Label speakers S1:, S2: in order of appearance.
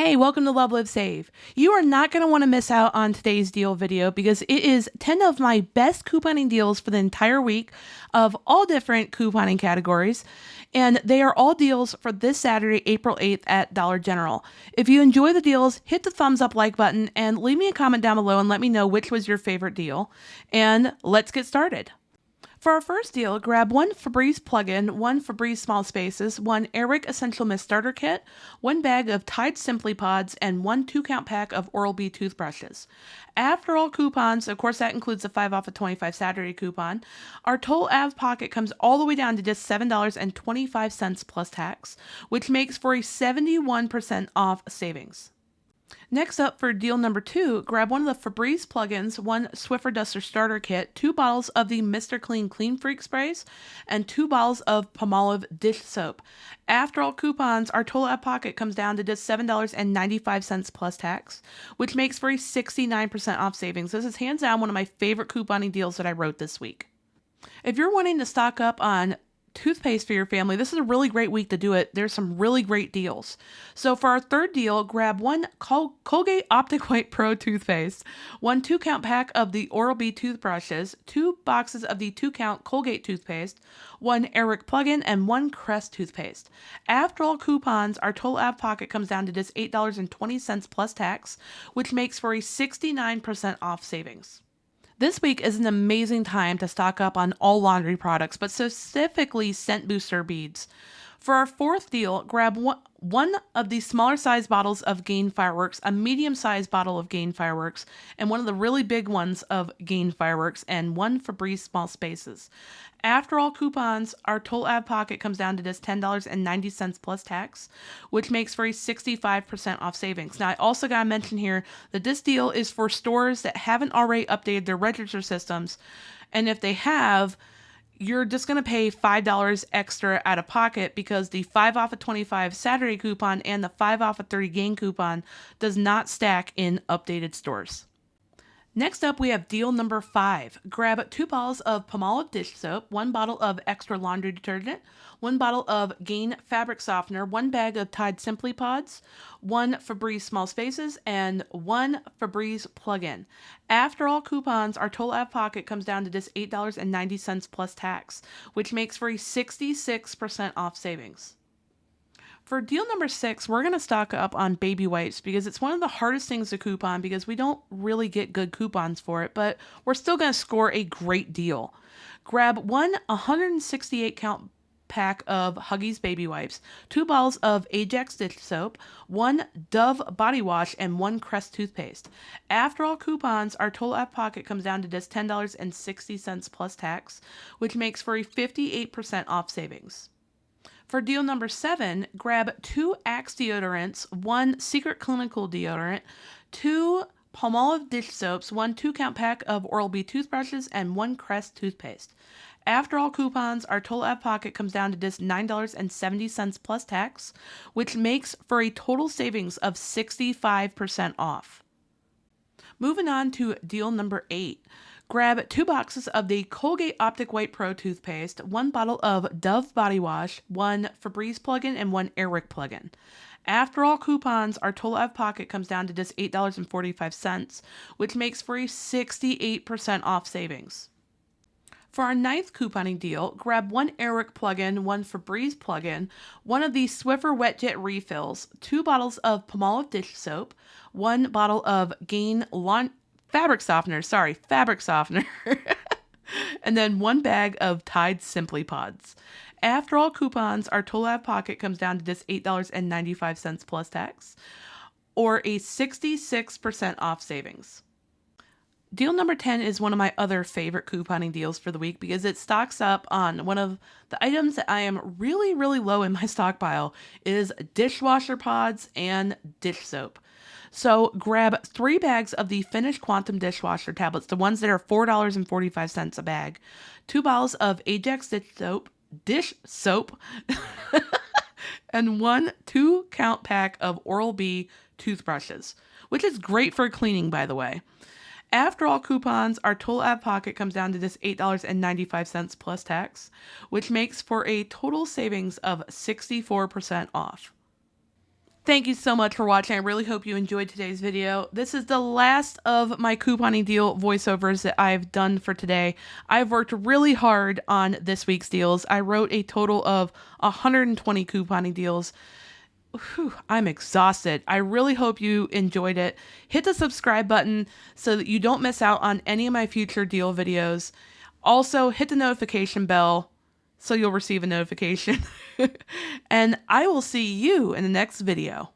S1: Hey, welcome to Love Live Save. You are not going to want to miss out on today's deal video because it is 10 of my best couponing deals for the entire week of all different couponing categories. And they are all deals for this Saturday, April 8th at Dollar General. If you enjoy the deals, hit the thumbs up like button and leave me a comment down below and let me know which was your favorite deal. And let's get started. For our first deal, grab one Febreze plug-in, one Febreze Small Spaces, one Airwick Essential Mist Starter Kit, one bag of Tide Simply Pods, and one 2-count pack of Oral-B toothbrushes. After all coupons, of course that includes the 5 off of 25 Saturday coupon, our total out-of-pocket comes all the way down to just $7.25 plus tax, which makes for a 71% off savings. Next up for deal number 2, grab one of the Febreze plugins, one Swiffer Duster Starter Kit, 2 bottles of the Mr. Clean Clean Freak sprays, and 2 bottles of Palmolive dish soap. After all coupons, our total out of pocket comes down to just $7.95 plus tax, which makes for a 69% off savings. This is hands down one of my favorite couponing deals that I wrote this week. If you're wanting to stock up on toothpaste for your family, this is a really great week to do it. There's some really great deals. So for our third deal, grab one Colgate Optic White Pro toothpaste, one 2-count pack of the Oral-B toothbrushes, 2 boxes of the 2-count Colgate toothpaste, one Airwick plug-in, and one Crest toothpaste. After all coupons, our total out of pocket comes down to just $8.20 plus tax, which makes for a 69% off savings. This week is an amazing time to stock up on all laundry products, but specifically scent booster beads. For our fourth deal, grab one of the smaller size bottles of Gain Fireworks, a medium sized bottle of Gain Fireworks, and one of the really big ones of Gain Fireworks, and one Febreze Small Spaces. After all coupons, our total out of pocket comes down to just $10.90 plus tax, which makes for a 65% off savings. Now, I also got to mention here that this deal is for stores that haven't already updated their register systems, and if they have, you're just going to pay $5 extra out of pocket because the 5 off of 25 Saturday coupon and the 5 off of 30 Gain coupon does not stack in updated stores. Next up, we have deal number 5. Grab 2 bottles of Palmolive dish soap, 1 bottle of extra laundry detergent, 1 bottle of Gain fabric softener, 1 bag of Tide Simply Pods, 1 Febreze Small Spaces, and 1 Febreze plug-in. After all coupons, our total out of pocket comes down to just $8.90 plus tax, which makes for a 66% off savings. For deal number 6, we're going to stock up on baby wipes because it's one of the hardest things to coupon because we don't really get good coupons for it, but we're still going to score a great deal. Grab one 168-count pack of Huggies baby wipes, 2 bottles of Ajax dish soap, 1 Dove body wash, and 1 Crest toothpaste. After all coupons, our total out of pocket comes down to just $10.60 plus tax, which makes for a 58% off savings. For deal number 7, grab 2 Axe deodorants, 1 Secret Clinical deodorant, 2 Palmolive dish soaps, 1 2-count pack of Oral-B toothbrushes, and 1 Crest toothpaste. After all coupons, our total out of pocket comes down to just $9.70 plus tax, which makes for a total savings of 65% off. Moving on to deal number 8. Grab 2 boxes of the Colgate Optic White Pro toothpaste, 1 bottle of Dove body wash, 1 Febreze plug-in, and 1 Airwick plug-in. After all coupons, our total out of pocket comes down to just $8.45, which makes for a 68% off savings. For our 9th couponing deal, grab 1 Airwick plug-in, 1 Febreze plug-in, 1 of the Swiffer Wet Jet refills, 2 bottles of Palmolive dish soap, 1 bottle of Gain fabric softener, and then 1 bag of Tide Simply Pods. After all coupons, our total out of pocket comes down to just $8.95 plus tax, or a 66% off savings. Deal number 10 is one of my other favorite couponing deals for the week because it stocks up on one of the items that I am really, really low in my stockpile is dishwasher pods and dish soap. So grab 3 bags of the Finish Quantum dishwasher tablets, the ones that are $4.45 a bag, 2 bottles of Ajax dish soap, and 1 2-count pack of Oral-B toothbrushes, which is great for cleaning, by the way. After all coupons, our total out of pocket comes down to just $8.95 plus tax, which makes for a total savings of 64% off. Thank you so much for watching. I really hope you enjoyed today's video. This is the last of my couponing deal voiceovers that I've done for today. I've worked really hard on this week's deals. I wrote a total of 120 couponing deals. Whew, I'm exhausted. I really hope you enjoyed it. Hit the subscribe button so that you don't miss out on any of my future deal videos. Also, hit the notification bell so you'll receive a notification. And I will see you in the next video.